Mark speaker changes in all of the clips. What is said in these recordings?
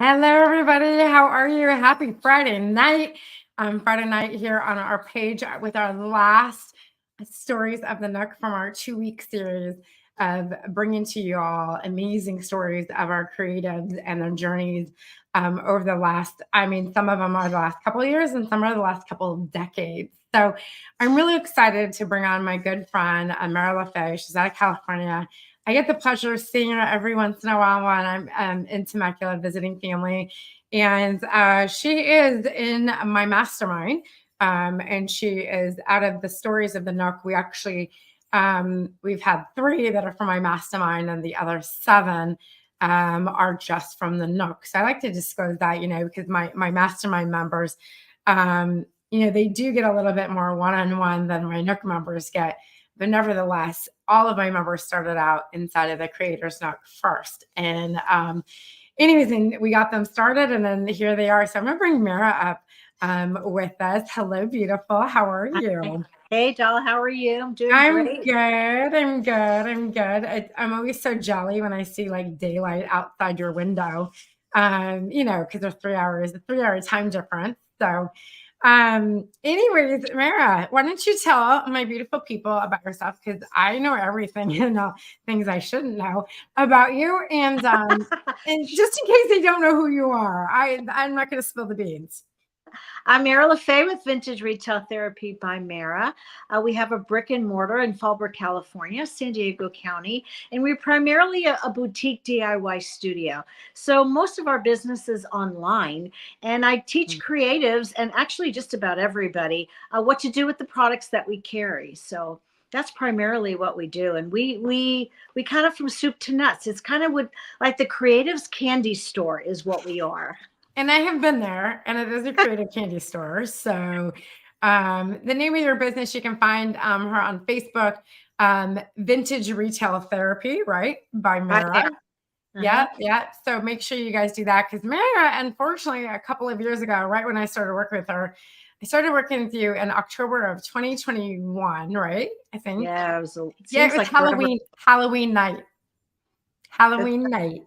Speaker 1: Hello, everybody. How are you? Happy Friday night. Friday night here on our page with our last stories of the Nook from our 2 week series of bringing to you all amazing stories of our creatives and their journeys over the last, some of them are the last couple of years and some are the last couple of decades. So I'm really excited to bring on my good friend, Mara LaFay. She's out of California. I get the pleasure of seeing her every once in a while when I'm in Temecula visiting family. And she is in my mastermind. And she is out of the stories of the Nook. We've had 3 that are from my mastermind, and the other 7 are just from the Nook. So I like to disclose that, because my mastermind members, they do get a little bit more one-on-one than my Nook members get. But nevertheless, all of my members started out inside of the Creators Nook first. And anyways, and we got them started, and then here they are. So I'm going to bring Mara up with us. Hello, beautiful. How are you?
Speaker 2: Hey, doll, how are you? I'm doing
Speaker 1: I'm
Speaker 2: great.
Speaker 1: good. I'm always so jolly when I see like daylight outside your window, because there's 3 hours, a 3 hour time difference. So, anyways, Mara, why don't you tell my beautiful people about yourself? Because I know everything and things I shouldn't know about you. And just in case they don't know who you are, I'm not going to spill the beans.
Speaker 2: I'm Mara LaFay with Vintage Retail Therapy by Mara. We have a brick and mortar in Fallbrook, California, San Diego County, and we're primarily a boutique DIY studio. So most of our business is online, and I teach creatives and actually just about everybody what to do with the products that we carry. So that's primarily what we do, and we kind of from soup to nuts. It's kind of like the creatives candy store is what we are.
Speaker 1: And I have been there, and it is a creative candy store. So, the name of your business, you can find her on Facebook, Vintage Retail Therapy, right? By
Speaker 2: Right
Speaker 1: Mara.
Speaker 2: there. Uh-huh.
Speaker 1: Yeah, yeah. So make sure you guys do that because Mara, unfortunately, a couple of years ago, right when I started working with her, I started working with you in October of 2021, right? I think.
Speaker 2: Yeah, it
Speaker 1: Yeah, it
Speaker 2: seems
Speaker 1: was
Speaker 2: like forever.
Speaker 1: Halloween night. Halloween night.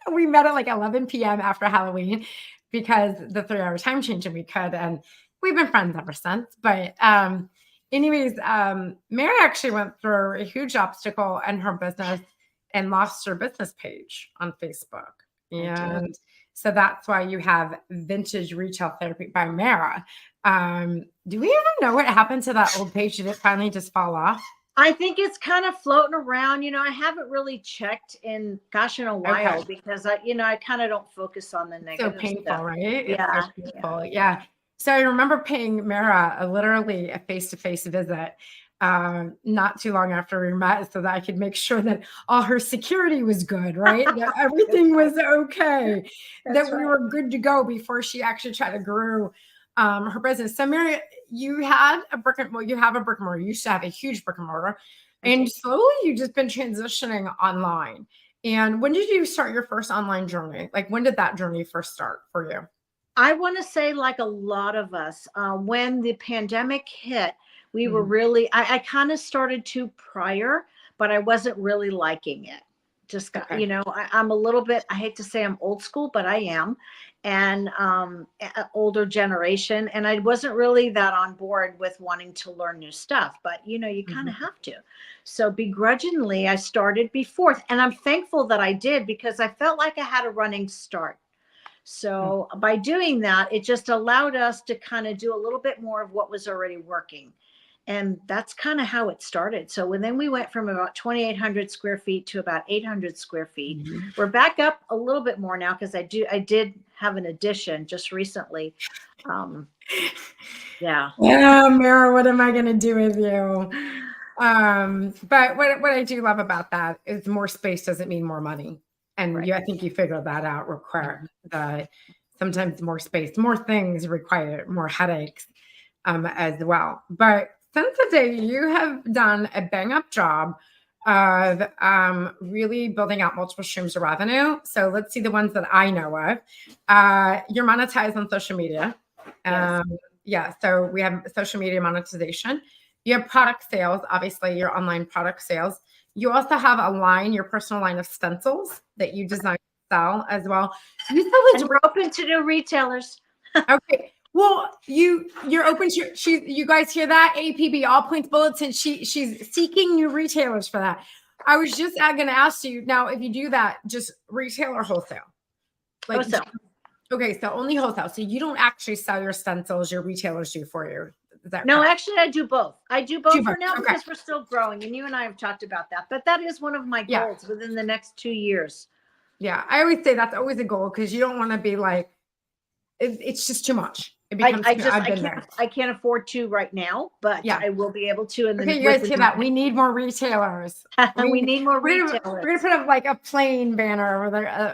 Speaker 1: We met at like 11 p.m. after Halloween because the 3 hour time change and we could. And we've been friends ever since. But, anyways, Mary actually went through a huge obstacle in her business and lost her business page on Facebook.
Speaker 2: I did.
Speaker 1: And so that's why you have Vintage Retail Therapy by Mara. Do we even know what happened to that old page? Did it finally just fall off?
Speaker 2: I think it's kind of floating around. I haven't really checked in a
Speaker 1: Okay.
Speaker 2: while because I kind of don't focus on the
Speaker 1: So
Speaker 2: negative
Speaker 1: painful,
Speaker 2: stuff.
Speaker 1: right? It's so
Speaker 2: Yeah, yeah.
Speaker 1: painful. Yeah. So I remember paying Mara literally a face-to-face visit not too long after we met so that I could make sure that all her security was good, right? That
Speaker 2: That's
Speaker 1: everything
Speaker 2: right.
Speaker 1: was okay, that
Speaker 2: That's
Speaker 1: we
Speaker 2: right.
Speaker 1: were good to go before she actually tried to grow her business. So Mary, you had a you have a brick and mortar. You used to have a huge brick and mortar.
Speaker 2: I
Speaker 1: And
Speaker 2: did.
Speaker 1: slowly you've just been transitioning online. And when did you start your first online journey? Like, when did that journey first start for you?
Speaker 2: I want to say, like a lot of us, when the pandemic hit, we were
Speaker 1: Mhm.
Speaker 2: really, I kind of started to prior, but I wasn't really liking it. Just got,
Speaker 1: Okay.
Speaker 2: I'm a little bit, I hate to say I'm old school, but I am, and older generation. And I wasn't really that on board with wanting to learn new stuff, but you kind of
Speaker 1: Mhm.
Speaker 2: have to. So begrudgingly, I started before, and I'm thankful that I did because I felt like I had a running start.
Speaker 1: Mm.
Speaker 2: So by doing that, it just allowed us to kind of do a little bit more of what was already working. And that's kind of how it started. So when then we went from about 2,800 square feet to about 800 square feet.
Speaker 1: Mhm.
Speaker 2: We're back up a little bit more now because I did have an addition just recently. Um, yeah.
Speaker 1: Yeah, Mara, what am I going to do with you? But what I do love about that is more space doesn't mean more money. And
Speaker 2: Right.
Speaker 1: I think you figured that out real quick. That sometimes more space, more things require more headaches as well. But since the day you have done a bang up job of really building out multiple streams of revenue. So let's see the ones that I know of. You're monetized on social media.
Speaker 2: Yes.
Speaker 1: Um, yeah, so we have social media monetization. You have product sales, obviously, your online product sales. You also have a line, your personal line of stencils that you design. sell as well. You sell this.
Speaker 2: And we're open to new retailers.
Speaker 1: Okay. Well, you're open to you guys hear that? APB, All Points Bulletin. She's seeking new retailers for that. I was just going to ask you now if you do that, just retail or wholesale? Like,
Speaker 2: Wholesale.
Speaker 1: Okay, so only wholesale. So you don't actually sell your stencils, your retailers do for you. Is that
Speaker 2: No,
Speaker 1: correct?
Speaker 2: actually, I do both. I do both for now
Speaker 1: Okay.
Speaker 2: because we're still growing, and you and I have talked about that. But that is one of my goals within the next 2 years.
Speaker 1: Yeah, I always say that's always a goal because you don't want to be like, it's just too much. It becomes.
Speaker 2: I can't afford to right now, but
Speaker 1: Yeah.
Speaker 2: I will be able to. And
Speaker 1: okay, you guys hear that? We need more retailers.
Speaker 2: We need more
Speaker 1: retailers.
Speaker 2: retailers.
Speaker 1: We're gonna put up like a plain banner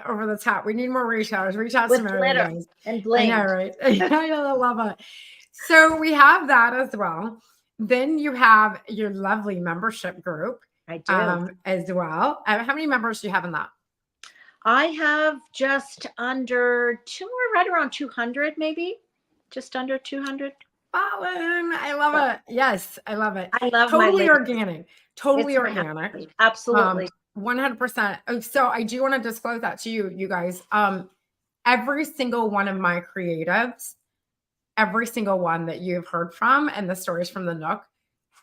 Speaker 1: over the top. We need more retailers. Reach out
Speaker 2: with
Speaker 1: to
Speaker 2: glitter
Speaker 1: guys.
Speaker 2: and bling.
Speaker 1: I know, right? I love it. So we have that as well. Then you have your lovely membership group.
Speaker 2: I do
Speaker 1: as well. How many members do you have in that?
Speaker 2: I have just under right around 200, maybe just under 200.
Speaker 1: Fallon, I love it. Yes, I love it.
Speaker 2: I love
Speaker 1: totally organic. Totally
Speaker 2: it's
Speaker 1: organic.
Speaker 2: Absolutely.
Speaker 1: 100%. Oh, so I do want to disclose that to you guys. Every single one of my creatives, every single one that you've heard from and the stories from the Nook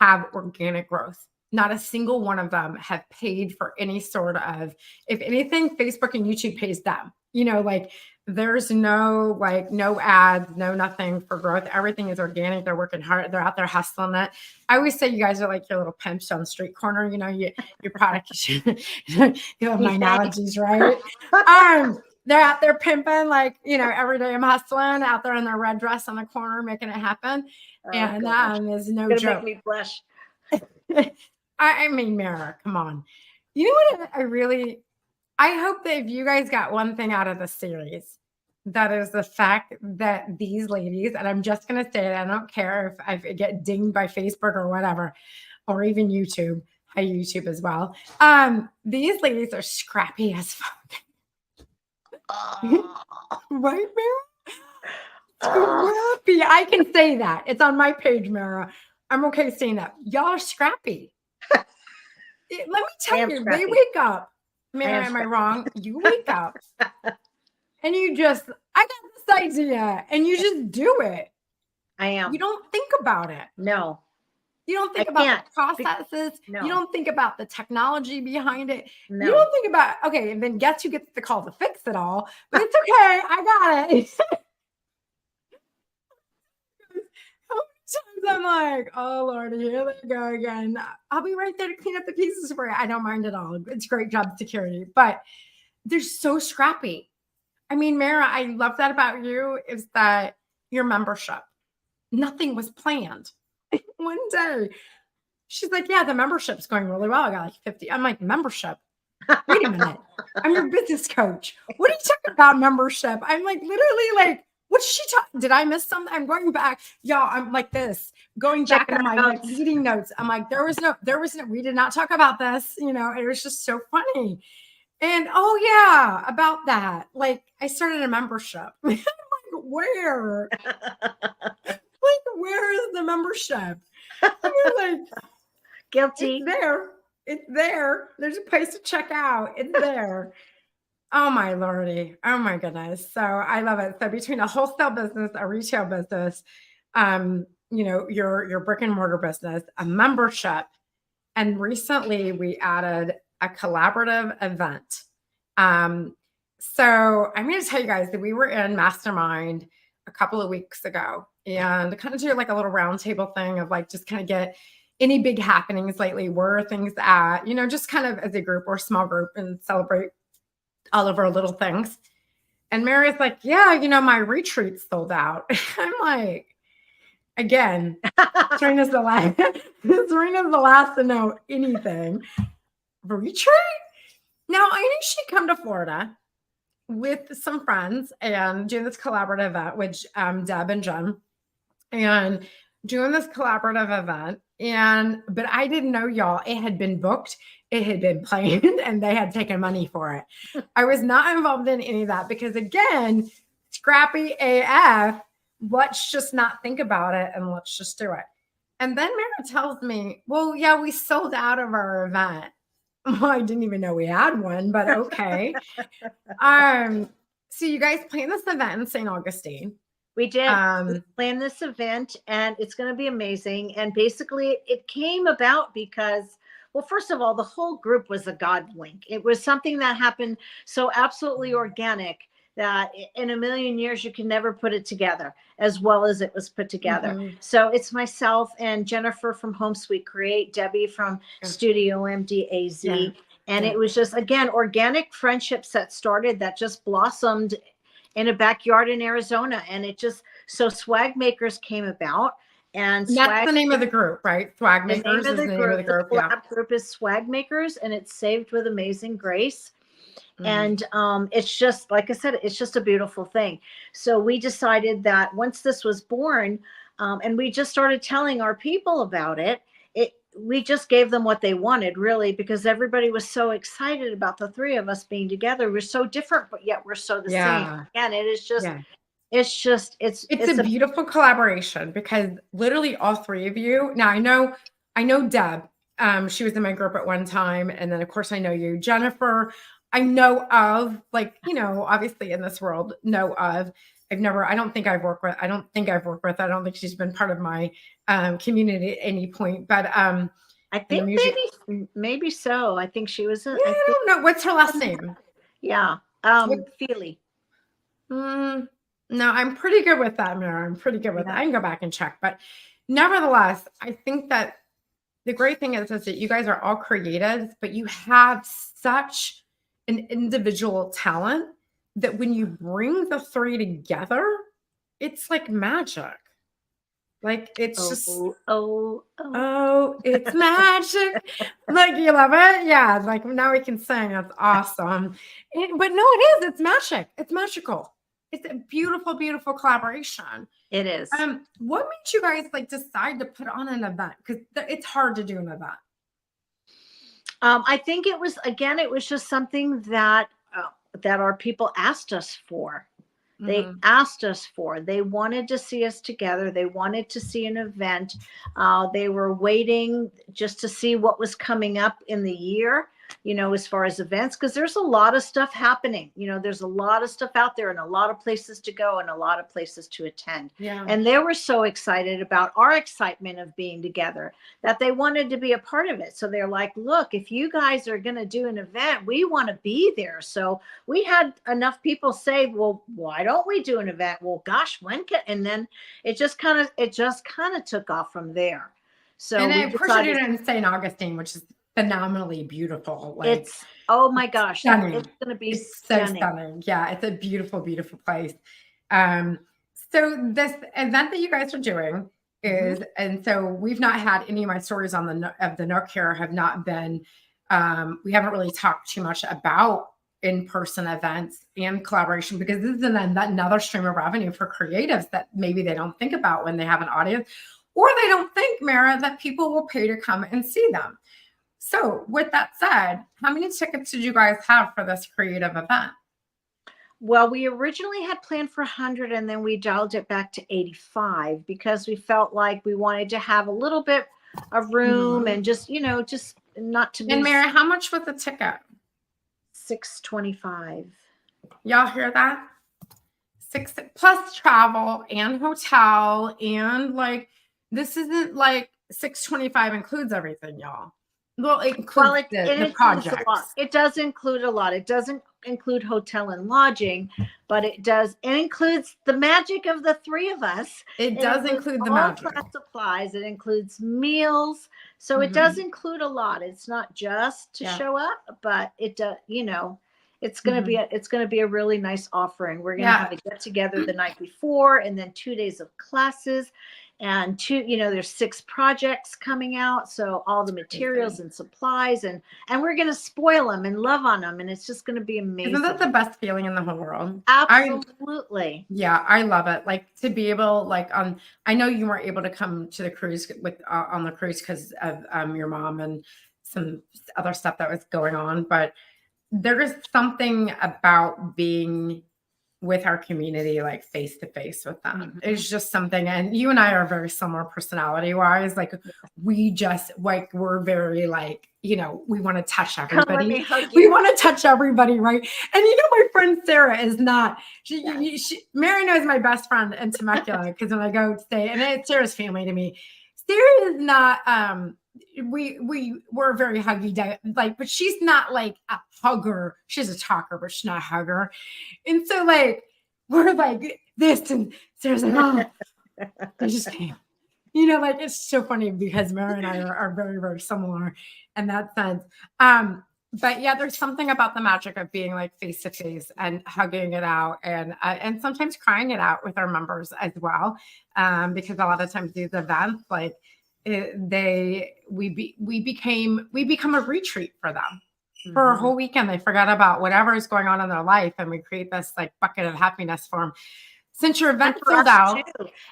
Speaker 1: have organic growth. Not a single one of them have paid for any sort of, if anything, Facebook and YouTube pays them. Like there's no ads, no nothing for growth. Everything is organic. They're working hard. They're out there hustling it. I always say you guys are like your little pimps on the street corner. Your product, you have my analogies, right? They're out there pimping, like, every day I'm hustling out there in their red dress on the corner, making it happen. And there's no joke.
Speaker 2: Make me blush.
Speaker 1: I mean, Mara, come on. You know what I hope that if you guys got one thing out of the series, that is the fact that these ladies, and I'm just going to say it, I don't care if I get dinged by Facebook or whatever, or even YouTube, hi YouTube as well. These ladies are scrappy as fuck. Right, Mara? Scrappy. I can say that. It's on my page, Mara. I'm okay saying that. Y'all are scrappy. Let me tell you, they wake up. Mary, am I wrong? You wake up and I got this idea, and you just do it.
Speaker 2: I am.
Speaker 1: You don't think about it.
Speaker 2: No.
Speaker 1: You don't think about the processes. No. You don't think about the technology behind it. No. You don't think about, okay, and then guess who gets the call to fix it all? But it's okay. I got it. Sometimes I'm like, oh Lord, here they go again. I'll be right there to clean up the pieces for you. I don't mind at all. It's great job security, but they're so scrappy. I mean, Mara, I love that about you is that your membership, nothing was planned. One day, she's like, yeah, the membership's going really well. I got like 50. I'm like, membership? Wait a minute. I'm your business coach. What are you talking about membership? I'm like, literally like, what did she talk? Did I miss something? I'm going back. Y'all, I'm like this, going back into my meeting notes. I'm like, there was no, we did not talk about this. It was just so funny. And oh yeah, about that. Like I started a membership. I'm like, where? Like, where is the membership? Like,
Speaker 2: guilty.
Speaker 1: It's there. There's a place to check out. It's there. Oh my Lordy. Oh my goodness. So I love it. So between a wholesale business, a retail business, your brick and mortar business, a membership, and recently we added a collaborative event. So I'm going to tell you guys that we were in Mastermind a couple of weeks ago and kind of do like a little roundtable thing of like just kind of get any big happenings lately. Where are things at? Just kind of as a group or a small group and celebrate all of our little things. And Mary's like, yeah, my retreat sold out. I'm like, again, Serena's the last to know anything. Retreat? Now, I knew she'd come to Florida with some friends and doing this collaborative event with Deb and Jen and doing this collaborative event. But I didn't know, y'all, it had been booked. It had been planned and they had taken money for it. I was not involved in any of that because, again, scrappy AF, let's just not think about it and let's just do it. And then Mara tells me, well, yeah, we sold out of our event. Well, I didn't even know we had one, but okay. So you guys planned this event in St. Augustine.
Speaker 2: We did. We
Speaker 1: Um,
Speaker 2: planned this event and it's going to be amazing. And basically, it came about because, well, first of all, the whole group was a God link. It was something that happened so absolutely organic that in a million years, you can never put it together as well as it was put together.
Speaker 1: mhm,
Speaker 2: So it's myself and Jennifer from Home Sweet Create, Debbie from
Speaker 1: yeah,
Speaker 2: Studio MDAZ.
Speaker 1: yeah,
Speaker 2: And
Speaker 1: yeah.
Speaker 2: it was just, again, organic friendships that started that just blossomed in a backyard in Arizona. And it just, so Swag Makers came about, and
Speaker 1: And that's
Speaker 2: Swag,
Speaker 1: the name of the group, right? Swag
Speaker 2: the name
Speaker 1: Makers
Speaker 2: of
Speaker 1: is
Speaker 2: the
Speaker 1: the name of the
Speaker 2: group, the
Speaker 1: group. Yeah.
Speaker 2: collab group is Swag Makers, and it's saved with amazing grace.
Speaker 1: Mhm.
Speaker 2: And it's just, like I said, it's just a beautiful thing. So we decided that once this was born, and we just started telling our people about it, we just gave them what they wanted, really, because everybody was so excited about the three of us being together. We're so different, but yet we're so the same.
Speaker 1: Yeah.
Speaker 2: And it is just,
Speaker 1: Yeah. It's a
Speaker 2: it's a,
Speaker 1: beautiful collaboration because literally all three of you. Now I know Deb. She was in my group at one time, and then of course I know you, Jennifer. I know of, like, obviously in this world, know of. I don't think I've worked with. I don't think I've worked with. I don't think she's been part of my community at any point. But
Speaker 2: I
Speaker 1: in the
Speaker 2: think
Speaker 1: music,
Speaker 2: maybe so. I think she was,
Speaker 1: yeah,
Speaker 2: I
Speaker 1: I
Speaker 2: think,
Speaker 1: don't know what's her last name.
Speaker 2: yeah,
Speaker 1: What?
Speaker 2: Feely.
Speaker 1: Mm, no, I'm pretty good with that, Mara. I'm pretty good with that.
Speaker 2: Yeah.
Speaker 1: I can go back and check. But nevertheless, I think that the great thing is that you guys are all creatives, but you have such an individual talent that when you bring the three together, it's like magic. Like it's just,
Speaker 2: Oh, oh, oh.
Speaker 1: oh, it's magic. Like you love it. Yeah. Like now we can sing. That's awesome. But no, it is. It's magic. It's magical. It's a beautiful, beautiful collaboration.
Speaker 2: It is.
Speaker 1: What made you guys like decide to put on an event? Because it's hard to do an event.
Speaker 2: I think it was, again, it was just something that our people asked us for. They
Speaker 1: Mhm.
Speaker 2: asked us for. They wanted to see us together. They wanted to see an event. They were waiting just to see what was coming up in the year, as far as events, because there's a lot of stuff happening. There's a lot of stuff out there and a lot of places to go and a lot of places to attend.
Speaker 1: Yeah.
Speaker 2: And they were so excited about our excitement of being together that they wanted to be a part of it. So they're like, look, if you guys are going to do an event, we want to be there. So we had enough people say, well, why don't we do an event? Well, gosh, when can, and then it just kind of took off from there. So
Speaker 1: And
Speaker 2: we
Speaker 1: of course, you did
Speaker 2: decided,
Speaker 1: it in St. Augustine, which is phenomenally beautiful. Like
Speaker 2: it's, oh my gosh, it's
Speaker 1: stunning.
Speaker 2: going to be
Speaker 1: It's so
Speaker 2: stunning.
Speaker 1: stunning. Yeah, it's a beautiful, beautiful place. Um, so this event that you guys are doing
Speaker 2: Mhm.
Speaker 1: is, and so we've not had any of my stories on the Nook here have not been. We haven't really talked too much about in-person events and collaboration because this is another stream of revenue for creatives that maybe they don't think about when they have an audience, or they don't think, Mara, that people will pay to come and see them. So, with that said, how many tickets did you guys have for this creative event?
Speaker 2: Well, we originally had planned for 100 and then we dialed it back to 85 because we felt like we wanted to have a little bit of room
Speaker 1: Mhm.
Speaker 2: and just not to
Speaker 1: And
Speaker 2: be
Speaker 1: Mary, how much was the ticket?
Speaker 2: 625.
Speaker 1: Y'all hear that? Six plus travel and hotel and like this isn't like 625 includes everything, y'all. Well, it
Speaker 2: Well,
Speaker 1: includes
Speaker 2: it
Speaker 1: the
Speaker 2: includes a lot.
Speaker 1: projects.
Speaker 2: It does include a lot. It doesn't include hotel and lodging, but it includes the magic of the three of us.
Speaker 1: It
Speaker 2: It
Speaker 1: does
Speaker 2: includes
Speaker 1: include the
Speaker 2: all
Speaker 1: magic.
Speaker 2: class supplies. It includes meals. So it does
Speaker 1: Mhm.
Speaker 2: include a lot. It's not just to
Speaker 1: Yeah.
Speaker 2: show up, but it does,
Speaker 1: Mhm.
Speaker 2: it's gonna be a really nice offering. We're gonna have
Speaker 1: Yeah.
Speaker 2: a get together the night before and then 2 days of classes and there's 6 projects coming out, so all the materials
Speaker 1: Crazy.
Speaker 2: and supplies, and we're going to spoil them and love on them, and it's just going to be
Speaker 1: Isn't that
Speaker 2: amazing.
Speaker 1: the best feeling in the whole world?
Speaker 2: Absolutely.
Speaker 1: Yeah, I love it. Like to be able, like I know you weren't able to come to the cruise with on the cruise because of your mom and some other stuff that was going on, but there is something about being with our community, like face to face with them.
Speaker 2: Mhm.
Speaker 1: It's just something. And you and I are very similar personality wise. Like we just like, we're very like, you know, we want to touch
Speaker 2: Come let
Speaker 1: everybody.
Speaker 2: me hug
Speaker 1: We
Speaker 2: you.
Speaker 1: want to touch everybody, right? And you know, my friend Sarah is not. Mary knows my best friend in Temecula because when I go stay, and it's Sarah's family to me. Sarah is not. We're very huggy, like, but she's not like a hugger. She's a talker, but she's not a hugger. And so, like, we're like this, and Sarah's like, oh, I just can't. You know, like, it's so funny because Mary and I are very, very similar in that sense. But yeah, there's something about the magic of being like face to face and hugging it out, and sometimes crying it out with our members as well, because a lot of times these events, like, we become a retreat for them. For a whole weekend, they forgot about whatever is going on in their life, and we create this like bucket of happiness for them. Since your event sold out,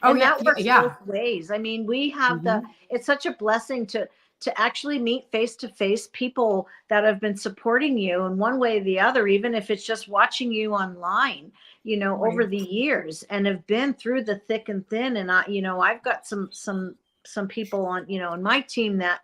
Speaker 2: and that works both ways. I mean, we have it's such a blessing to actually meet face to face people that have been supporting you in one way or the other, even if it's just watching you online, you know, over the years, and have been through the thick and thin. And I've got some people on, in my team that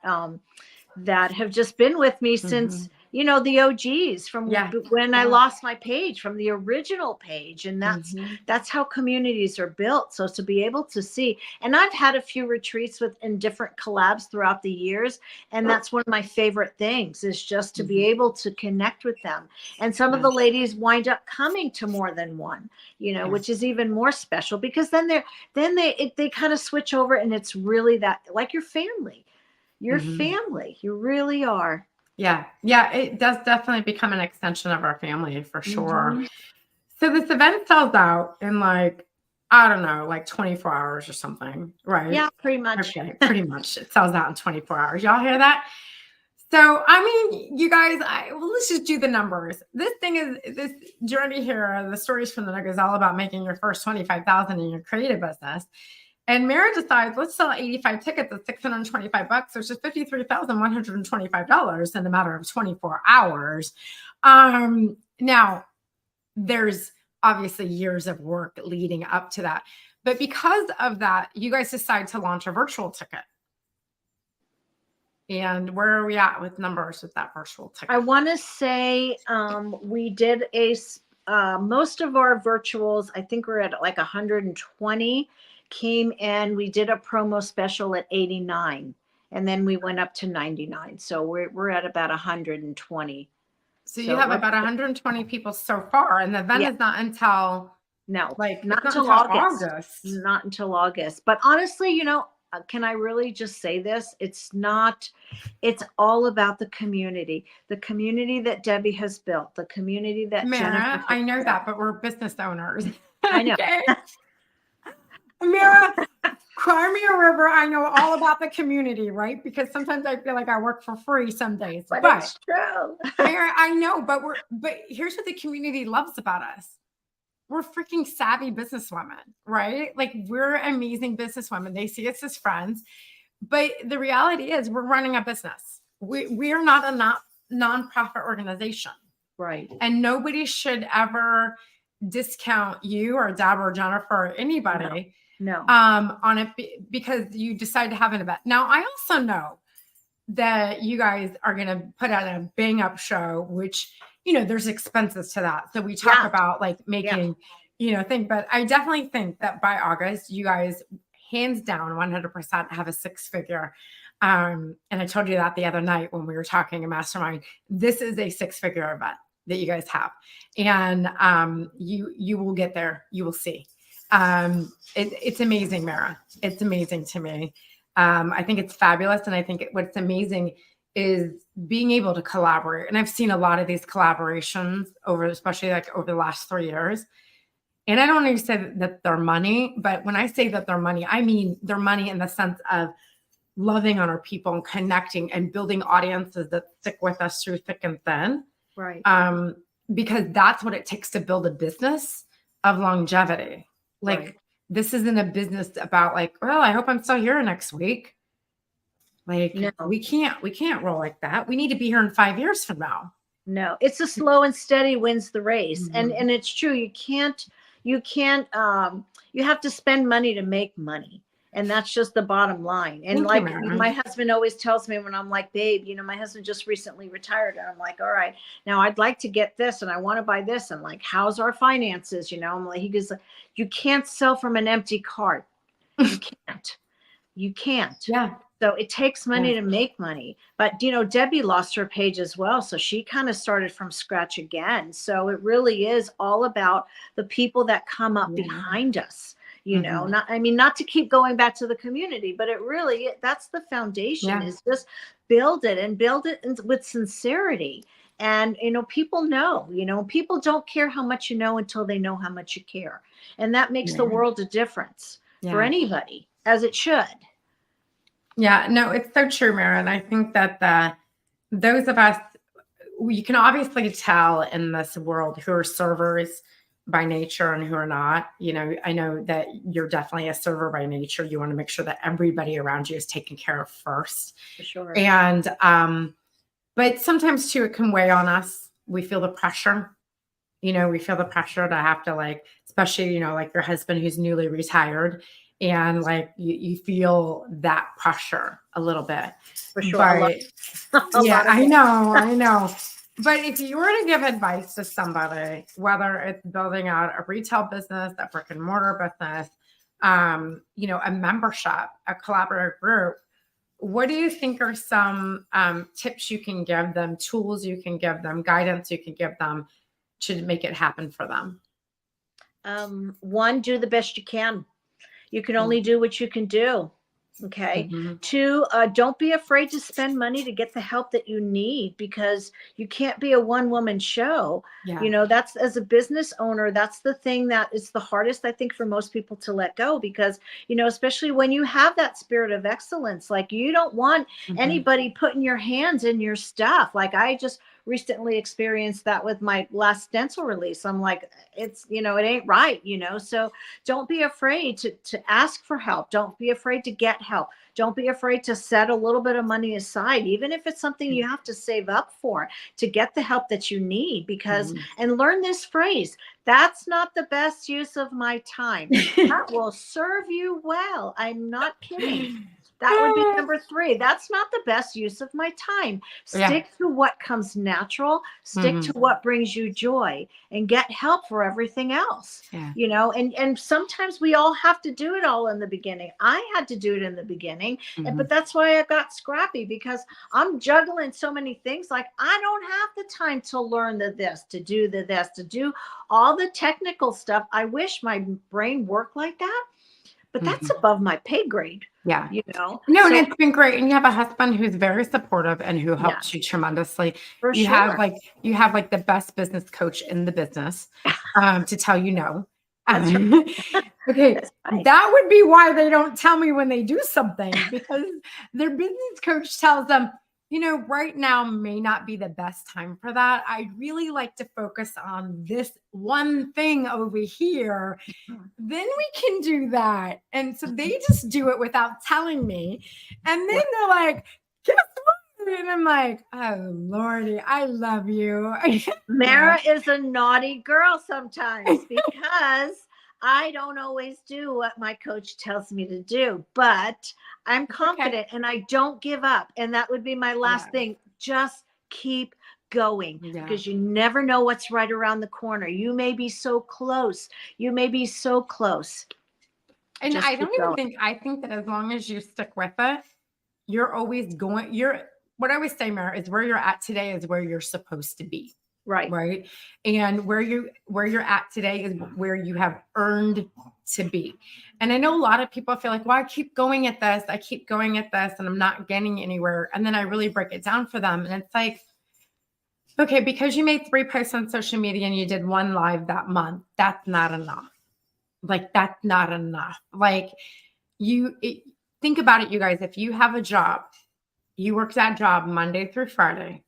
Speaker 2: that have just been with me since, the OGs from when I lost my page, from the original page. And that's how communities are built. So to be able to see, and I've had a few retreats in different collabs throughout the years. And that's one of my favorite things, is just to be able to connect with them. And some of the ladies wind up coming to more than one, which is even more special, because then they kind of switch over, and it's really that, like, your family. Your family. You really are.
Speaker 1: Yeah. It does definitely become an extension of our family for sure. So this event sells out in, like, I don't know, like 24 hours or something, right?
Speaker 2: Yeah, pretty much.
Speaker 1: Okay, pretty much. It sells out in 24 hours. Y'all hear that? So, I mean, you guys, let's just do the numbers. This journey here, the Stories from the Nook, is all about making your first 25,000 in your creative business. And Mara decides, let's sell 85 tickets at $625, which is $53,125 in a matter of 24 hours. Now, there's obviously years of work leading up to that. But because of that, you guys decide to launch a virtual ticket. And where are we at with numbers with that virtual ticket?
Speaker 2: I want to say we did most of our virtuals, I think we're at like 120. Came in, we did a promo special at 89, and then we went up to 99. So we're at about 120.
Speaker 1: So you have about 120 people so far, and the event is not until
Speaker 2: not until August. Not until August. But honestly, can I really just say this? It's all about the community that Debbie has built, the community that
Speaker 1: Mara, I know that, but we're business owners.
Speaker 2: I know.
Speaker 1: Mara, cry me a river. I know all about the community, right? Because sometimes I feel like I work for free some days.
Speaker 2: But it's true.
Speaker 1: Mara, I know, but here's what the community loves about us. We're freaking savvy businesswomen, right? Like, we're amazing businesswomen. They see us as friends. But the reality is, we're running a business. We are not a nonprofit organization.
Speaker 2: Right.
Speaker 1: And nobody should ever discount you or Deb or Jennifer or anybody on it because you decide to have an event. Now, I also know that you guys are going to put out a bang up show, which, there's expenses to that. So we talk about like making, thing, but I definitely think that by August, you guys hands down 100% have a 6-figure. And I told you that the other night when we were talking a mastermind. This is a 6-figure event that you guys have, and you will get there. You will see. It's amazing, Mara. It's amazing to me. I think it's fabulous, and I think what's amazing is being able to collaborate. And I've seen a lot of these collaborations especially like over the last 3 years. And I don't want to say that they're money, but when I say that they're money, I mean they're money in the sense of loving on our people and connecting and building audiences that stick with us through thick and thin.
Speaker 2: Right.
Speaker 1: Because that's what it takes to build a business of longevity. Like, this isn't a business about like, well, I hope I'm still here next week. Like, we can't roll like that. We need to be here in 5 years from now.
Speaker 2: No, it's a slow and steady wins the race. And
Speaker 1: Mhm.
Speaker 2: it's true. You can't you have to spend money to make money. And that's just the bottom line. And
Speaker 1: Thank you,
Speaker 2: like
Speaker 1: Mara.
Speaker 2: my husband always tells me when I'm like, babe, my husband just recently retired. And I'm like, all right, now I'd like to get this and I want to buy this. And like, how's our finances? I'm like, he goes, you can't sell from an empty cart. You can't. You can't.
Speaker 1: Yeah.
Speaker 2: So it takes money
Speaker 1: Yeah.
Speaker 2: to make money. But, Debbie lost her page as well. So she kind of started from scratch again. So it really is all about the people that come up
Speaker 1: Yeah.
Speaker 2: behind us.
Speaker 1: Mhm.
Speaker 2: Not to keep going back to the community, but that's the foundation,
Speaker 1: Yeah.
Speaker 2: is just build it and with sincerity. And, people don't care how much you know until they know how much you care. And that makes the
Speaker 1: Yeah.
Speaker 2: world a difference for
Speaker 1: Yeah.
Speaker 2: anybody, as it should.
Speaker 1: Yeah. No, it's so true, Mara. And I think that those of us, you can obviously tell in this world who are servers by nature and who are not. I know that you're definitely a server by nature. You want to make sure that everybody around you is taken care of first.
Speaker 2: For sure.
Speaker 1: And but sometimes too, it can weigh on us. We feel the pressure. We feel the pressure to have to, like, especially, like your husband who's newly retired, and like you feel that pressure a little bit.
Speaker 2: For sure.
Speaker 1: But
Speaker 2: A
Speaker 1: yeah,
Speaker 2: lot of
Speaker 1: I
Speaker 2: it.
Speaker 1: know, I know. But if you were to give advice to somebody, whether it's building out a retail business, a brick and mortar business, a membership, a collaborative group, what do you think are some tips you can give them, tools you can give them, guidance you can give them to make it happen for them?
Speaker 2: One, do the best you can. You can only do what you can do. Okay.
Speaker 1: Mm-hmm.
Speaker 2: Two, don't be afraid to spend money to get the help that you need, because you can't be a one woman show.
Speaker 1: Yeah.
Speaker 2: That's, as a business owner, that's the thing that is the hardest, I think, for most people to let go, because, especially when you have that spirit of excellence, like, you don't want
Speaker 1: Mm-hmm.
Speaker 2: anybody putting your hands in your stuff. Like, I just recently experienced that with my last stencil release. I'm like, it ain't right. So don't be afraid to ask for help. Don't be afraid to get help. Don't be afraid to set a little bit of money aside, even if it's something you have to save up for, to get the help that you need. Because,
Speaker 1: Mm-hmm.
Speaker 2: and learn this phrase, that's not the best use of my time. That will serve you well. I'm not kidding. That would be number 3. That's not the best use of my time.
Speaker 1: Yeah.
Speaker 2: Stick to what comes natural. Stick to
Speaker 1: Mm-hmm.
Speaker 2: what brings you joy, and get help for everything else.
Speaker 1: Yeah.
Speaker 2: And sometimes we all have to do it all in the beginning. I had to do it in the beginning,
Speaker 1: Mm-hmm.
Speaker 2: but that's why I got scrappy, because I'm juggling so many things. Like, I don't have the time to learn this, to do this, to do all the technical stuff. I wish my brain worked like that, but that's
Speaker 1: Mm-hmm.
Speaker 2: above my pay grade.
Speaker 1: Yeah.
Speaker 2: No,
Speaker 1: and
Speaker 2: so
Speaker 1: it's been great. And you have a husband who's very supportive and who
Speaker 2: yeah,
Speaker 1: helps you tremendously.
Speaker 2: for
Speaker 1: You
Speaker 2: sure.
Speaker 1: have like the best business coach in the business to tell you no.
Speaker 2: That's
Speaker 1: Okay.
Speaker 2: That's right.
Speaker 1: That would be why they don't tell me when they do something, because their business coach tells them, right now may not be the best time for that. I'd really like to focus on this one thing over here. Then we can do that. And so they just do it without telling me. And then they're like, guess what? And I'm like, oh, Lordy, I love you.
Speaker 2: Mara is a naughty girl sometimes, because I don't always do what my coach tells me to do, but I'm confident and I don't give up. And that would be my last thing. Just keep going, because you never know what's right around the corner. You may be so close. You may be so close.
Speaker 1: And
Speaker 2: Just
Speaker 1: I
Speaker 2: keep
Speaker 1: don't even
Speaker 2: going.
Speaker 1: think, I think that as long as you stick with it, you're always going, what I always say, Mara, is where you're at today is where you're supposed to be.
Speaker 2: Right.
Speaker 1: Right. And where you're at today is where you have earned to be. And I know a lot of people feel like, well, I keep going at this. I keep going at this and I'm not getting anywhere. And then I really break it down for them. And it's like, okay, because you made 3 posts on social media and you did 1 live that month, that's not enough. Like, that's not enough. Like, think about it, you guys. If you have a job, you work that job Monday through Friday.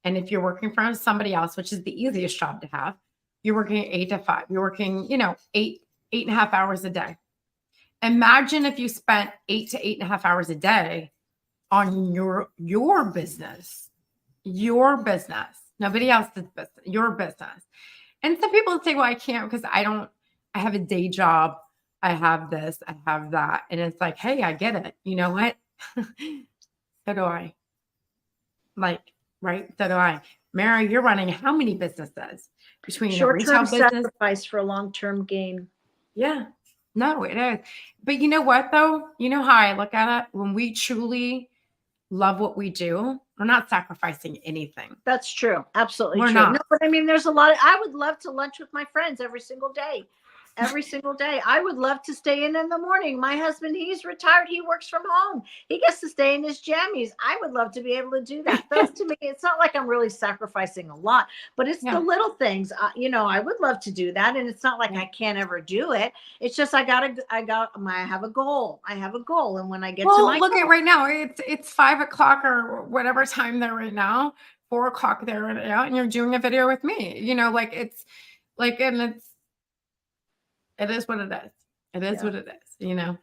Speaker 1: And if you're working for somebody else, which is the easiest job to have, you're working 8 to 5. You're working, 8.5 hours a day. Imagine if you spent 8 to 8.5 hours a day on your business. Your business. Nobody else's business, your business. And some people say, well, I can't because I have a day job. I have this, I have that. And it's like, hey, I get it. You know what? So do I. Like, right? So do I. Mara, you're running how many businesses between a retail
Speaker 2: Short-term
Speaker 1: business?
Speaker 2: sacrifice for long-term gain.
Speaker 1: Yeah. No, it is. But you know what, though? You know how I look at it? When we truly love what we do, we're not sacrificing anything.
Speaker 2: That's true. Absolutely
Speaker 1: We're
Speaker 2: true.
Speaker 1: not.
Speaker 2: No, but I mean, there's a lot of, I would love to lunch with my friends every single day. Every single day. I would love to stay in the morning. My husband, he's retired. He works from home. He gets to stay in his jammies. I would love to be able to do that. Those to me, it's not like I'm really sacrificing a lot, but it's the little things. I would love to do that. And it's not like I can't ever do it. It's just, I have a goal. I have a goal. And when I get to my
Speaker 1: look
Speaker 2: goal,
Speaker 1: at right now, it's 5:00 or whatever time there right now, 4:00 there right now, and you're doing a video with me. Like it's like, and it is what it is. It is what it is,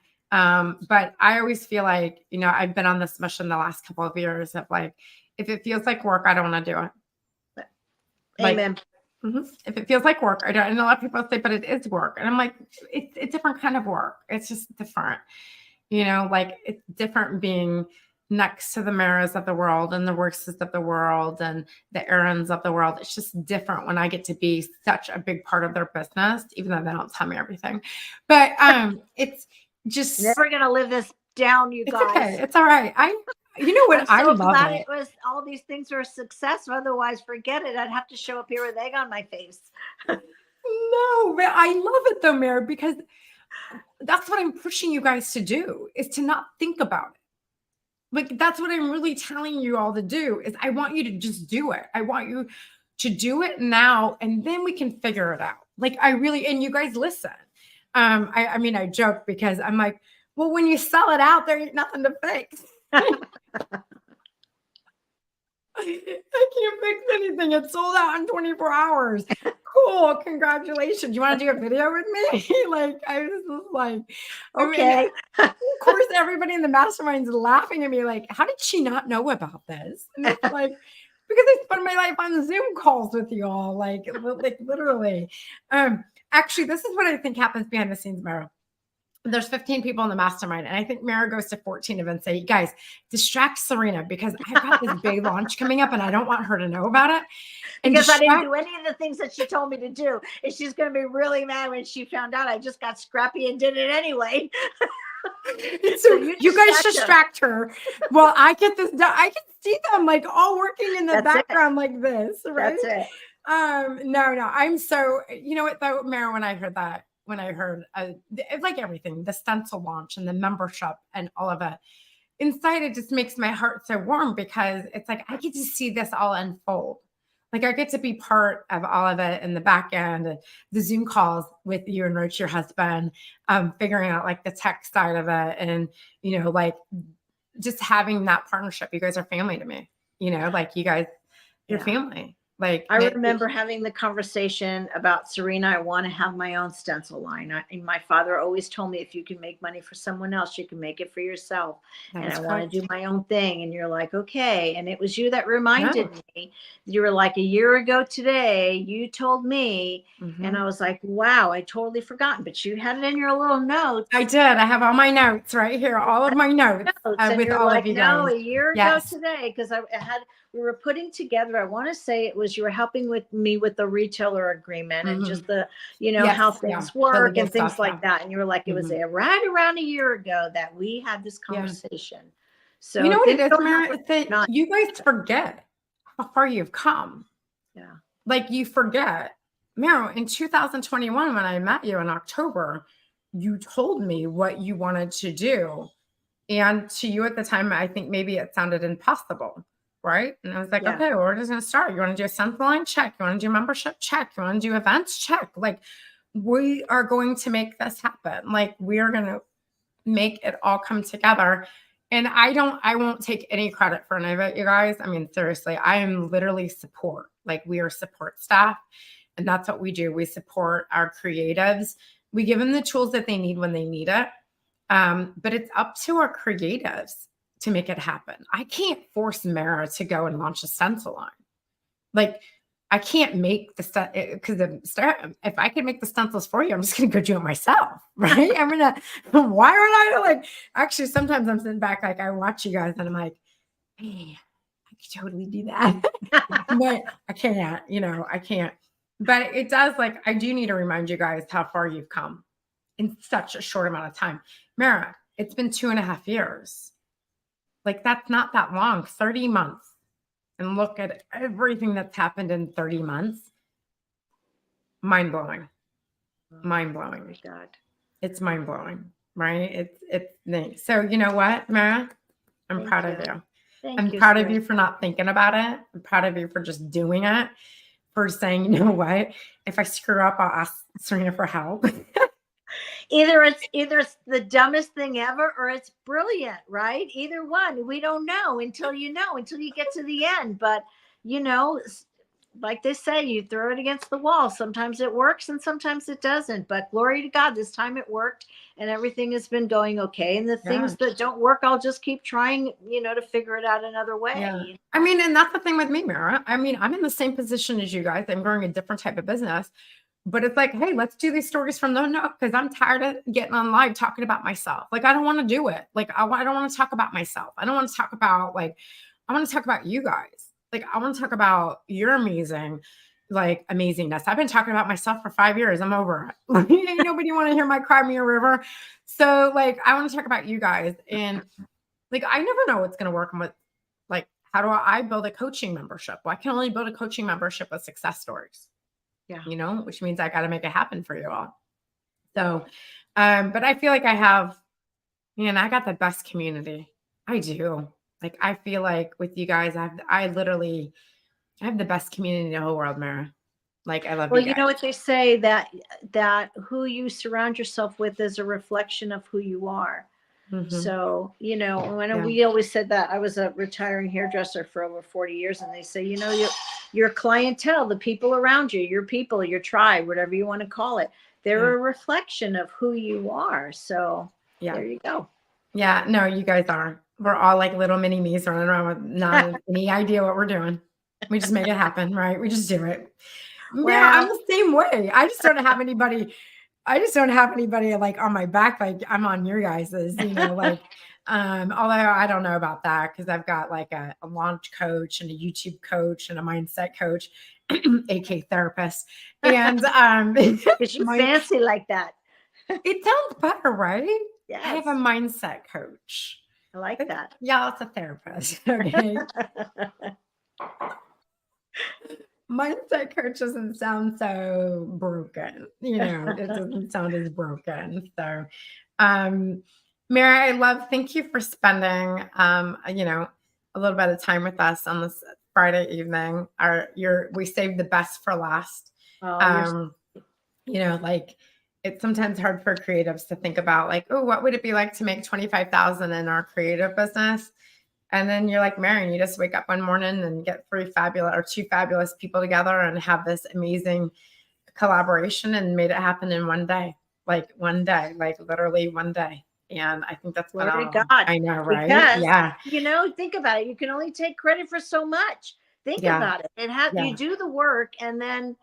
Speaker 1: but I always feel like, I've been on this mission the last couple of years of like, if it feels like work, I don't want to do it.
Speaker 2: Amen.
Speaker 1: If it feels like work, I don't. And a lot of people say, but it is work. And I'm like, it's a different kind of work. It's just different, like it's different being next to the Maras of the world and the Workses of the world and the Errands of the world. It's just different when I get to be such a big part of their business, even though they don't tell me everything. But it's just
Speaker 2: never gonna live this down, you guys.
Speaker 1: Okay. It's all right. You know what?
Speaker 2: I'm so
Speaker 1: love
Speaker 2: glad
Speaker 1: it.
Speaker 2: it was all these things are a success. Otherwise, forget it. I'd have to show up here with egg on my face.
Speaker 1: No, but I love it though, Mary, because that's what I'm pushing you guys to do, is to not think about it. Like, that's what I'm really telling you all to do, is I want you to just do it. I want you to do it now, and then we can figure it out. Like, and you guys listen. I mean, I joke because I'm like, well, when you sell it out, there ain't nothing to fix. I can't fix anything. It's sold out in 24 hours. Cool. Congratulations. You want to do a video with me? Like, I was just like,
Speaker 2: okay.
Speaker 1: Of course, everybody in the mastermind's laughing at me like, how did she not know about this? And it's like, because I spend my life on Zoom calls with you all, like literally. Actually, this is what I think happens behind the scenes, Mara. There's 15 people in the mastermind, and I think Mara goes to 14 of them and say, guys, distract Serena because I've got this big launch coming up and I don't want her to know about it. And
Speaker 2: because I didn't do any of the things that she told me to do. And she's going to be really mad when she found out I just got scrappy and did it anyway.
Speaker 1: So you guys distract her. Well, I get this done. I can see them like all working in the background like this, right?
Speaker 2: That's it.
Speaker 1: No, I'm so, you know what though, Mara, when I heard like everything, the stencil launch and the membership and all of it, inside it just makes my heart so warm because it's like I get to see this all unfold. Like I get to be part of all of it in the back end, and the Zoom calls with you and Roach, your husband, figuring out like the tech side of it, and like just having that partnership. You guys are family to me. Like you guys, you're family. Like
Speaker 2: I remember having the conversation about, Serena, I want to have my own stencil line. And my father always told me, if you can make money for someone else, you can make it for yourself. And I want to do my own thing. And you're like, okay. And it was you that reminded me. You were like, a year ago today, you told me, and I was like, wow, I totally forgotten. But you had it in your little notes.
Speaker 1: I did. I have all my notes right here, all of my notes with all of you guys.
Speaker 2: No, a year ago today, because we were putting together, I want to say it was, you were helping me with the retailer agreement and just the, how things work and things like that. And you were like, it was right around a year ago that we had this conversation. So
Speaker 1: you know what it is, Mara? It's that you guys forget how far you've come.
Speaker 2: Yeah.
Speaker 1: Like you forget. Mara, in 2021, when I met you in October, you told me what you wanted to do. And to you at the time, I think maybe it sounded impossible. Right. And I was like, okay, well, we're just going to start. You want to do a stencil line? Check. You want to do membership? Check. You want to do events? Check. Like, we are going to make this happen. Like, we are going to make it all come together. And I won't take any credit for any of it, you guys. I mean, seriously, I am literally support. Like, we are support staff. And that's what we do. We support our creatives. We give them the tools that they need when they need it. But it's up to our creatives to make it happen. I can't force Mara to go and launch a stencil line. Like, I can't make the because if I can make the stencils for you, I'm just gonna go do it myself, right? I'm gonna. Why aren't I like? Actually, sometimes I'm sitting back, like I watch you guys, and I'm like, man, I could totally do that, but I can't. I can't. But it does. Like, I do need to remind you guys how far you've come in such a short amount of time. Mara, it's been 2.5 years. Like, that's not that long. 30 months. And look at everything that's happened in 30 months. Mind blowing. Mind blowing.
Speaker 2: Oh my God.
Speaker 1: It's mind blowing, right? It's neat. So you know what, Mara? I'm proud of you. I'm proud of you for not thinking about it. I'm proud of you for just doing it. For saying, you know what? If I screw up, I'll ask Serena for help.
Speaker 2: Either it's the dumbest thing ever, or it's brilliant, right? Either one. We don't know until you get to the end. But like they say, you throw it against the wall. Sometimes it works and sometimes it doesn't. But glory to God, this time it worked and everything has been going okay. And the things that don't work, I'll just keep trying, to figure it out another way.
Speaker 1: Yeah. I mean, and that's the thing with me, Mara. I mean, I'm in the same position as you guys. I'm growing a different type of business. But it's like, hey, let's do these stories from the nook, because I'm tired of getting on live talking about myself. Like, I don't want to do it. Like, I don't want to talk about myself. I don't want to talk about, like, I want to talk about you guys. Like, I want to talk about your amazing, like, amazingness. I've been talking about myself for 5 years. I'm over it. Like, ain't nobody want to hear my cry me a river. So, like, I want to talk about you guys. And, like, I never know what's going to work with, like, how do I build a coaching membership? Well, I can only build a coaching membership with success stories.
Speaker 2: Yeah.
Speaker 1: Which means I got to make it happen for you all. So, but I feel like I got the best community. I do. Like, I feel like with you guys, I have the best community in the whole world, Mara. Like, I love you guys.
Speaker 2: Well, you know what they say, that who you surround yourself with is a reflection of who you are.
Speaker 1: Mm-hmm.
Speaker 2: So, we always said that. I was a retiring hairdresser for over 40 years, and they say, your clientele, the people around you, your people, your tribe, whatever you want to call it, they're a reflection of who you are. So there you go.
Speaker 1: Yeah, no, you guys are. We're all like little mini me's running around with not any idea what we're doing. We just make it happen, right? We just do it. Well, I'm the same way. I just don't have anybody like on my back like I'm on your guys's, like although I don't know about that, because I've got like a launch coach and a YouTube coach and a mindset coach, aka therapist. And
Speaker 2: is you fancy like that?
Speaker 1: It sounds better, right?
Speaker 2: Yes.
Speaker 1: I have a mindset coach.
Speaker 2: I like that.
Speaker 1: Yeah, it's a therapist. Okay. Mindset coach doesn't sound so broken. It doesn't sound as broken. So, Mary, thank you for spending, a little bit of time with us on this Friday evening. We saved the best for last. Like, it's sometimes hard for creatives to think about, like, oh, what would it be like to make 25,000 in our creative business? And then you're like, Marion, you just wake up one morning and get two fabulous people together and have this amazing collaboration and made it happen in one day, like literally one day. And I think that's
Speaker 2: glory to God. I
Speaker 1: know, right?
Speaker 2: Because, think about it. You can only take credit for so much. Think about it. You do the work, and then.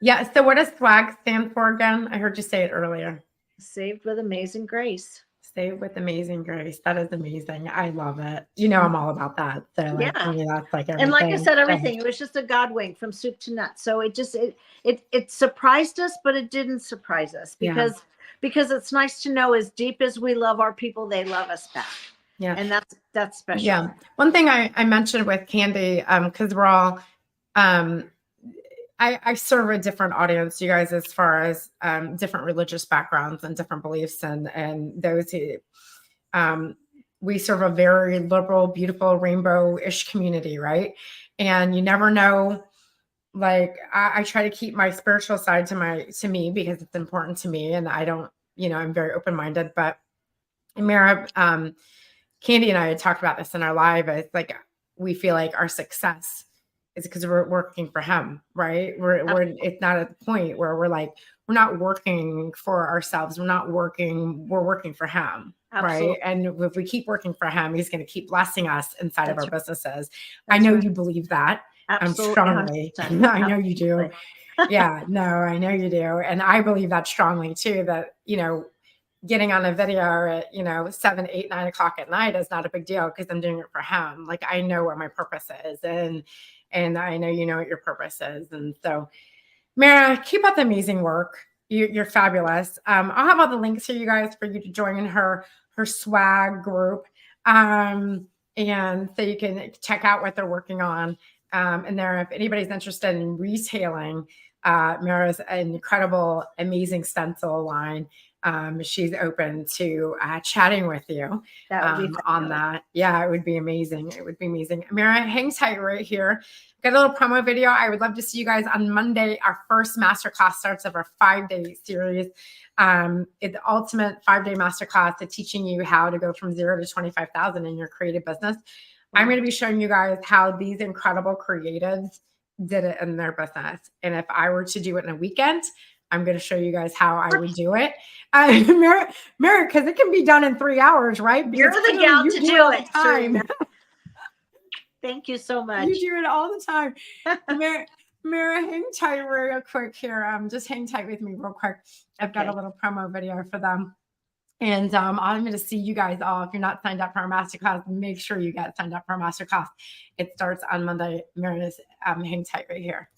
Speaker 1: Yeah. So what does SWAG stand for again? I heard you say it earlier.
Speaker 2: Saved with Amazing Grace.
Speaker 1: Saved with Amazing Grace. That is amazing. I love it. I'm all about that. So that's like everything.
Speaker 2: And like I said, everything. It was just a God wink from soup to nuts. So it surprised us, but it didn't surprise us because it's nice to know, as deep as we love our people, they love us back. Yeah. And that's special.
Speaker 1: Yeah. One thing I mentioned with Candy, because we're all I serve a different audience, you guys, as far as different religious backgrounds and different beliefs, and those who we serve a very liberal, beautiful, rainbow-ish community, right? And you never know. Like, I try to keep my spiritual side to me because it's important to me, and I don't, I'm very open-minded. But Mara, Candy and I had talked about this in our live. It's like we feel like our success is because we're working for him, right? It's not at the point where we're like, we're not working for ourselves. We're working for him. right?
Speaker 2: Absolutely.
Speaker 1: And if we keep working for him, he's going to keep blessing us inside of
Speaker 2: That's
Speaker 1: our
Speaker 2: right.
Speaker 1: businesses. I
Speaker 2: That's
Speaker 1: know
Speaker 2: right.
Speaker 1: you believe that
Speaker 2: Absolutely.
Speaker 1: strongly.
Speaker 2: 100%.
Speaker 1: I know you do.
Speaker 2: Absolutely.
Speaker 1: Yeah, no, I know you do. And I believe that strongly too, that, getting on a video at, 7, 8, 9 o'clock at night is not a big deal because I'm doing it for him. Like I know what my purpose is, and I know you know what your purpose is. And so, Mara, keep up the amazing work. You're fabulous. I'll have all the links here, you guys, for you to join her swag group, and so you can check out what they're working on. And there, if anybody's interested in retailing, Mara's an incredible, amazing stencil line. She's open to chatting with you
Speaker 2: That would be
Speaker 1: on
Speaker 2: fabulous.
Speaker 1: that. Yeah, it would be amazing. It would be amazing. Mara, hang tight right here. Got a little promo video. I would love to see you guys on Monday. Our first masterclass starts of our 5-day series. It's the ultimate 5-day masterclass to teaching you how to go from 0 to 25,000 in your creative business.
Speaker 2: Wow.
Speaker 1: I'm going to be showing you guys how these incredible creatives did it in their business. And if I were to do it in a weekend, I'm going to show you guys how I would do it. Mary, because it can be done in 3 hours, right?
Speaker 2: You're
Speaker 1: Because
Speaker 2: the gal to do it,
Speaker 1: time.
Speaker 2: Thank you so much.
Speaker 1: You do it all the time. Mara, hang tight real quick here. Just hang tight with me real quick. I've got a little promo video for them. And I'm going to see you guys all. If you're not signed up for our masterclass, make sure you get signed up for our masterclass. It starts on Monday. Mara's hang tight right here.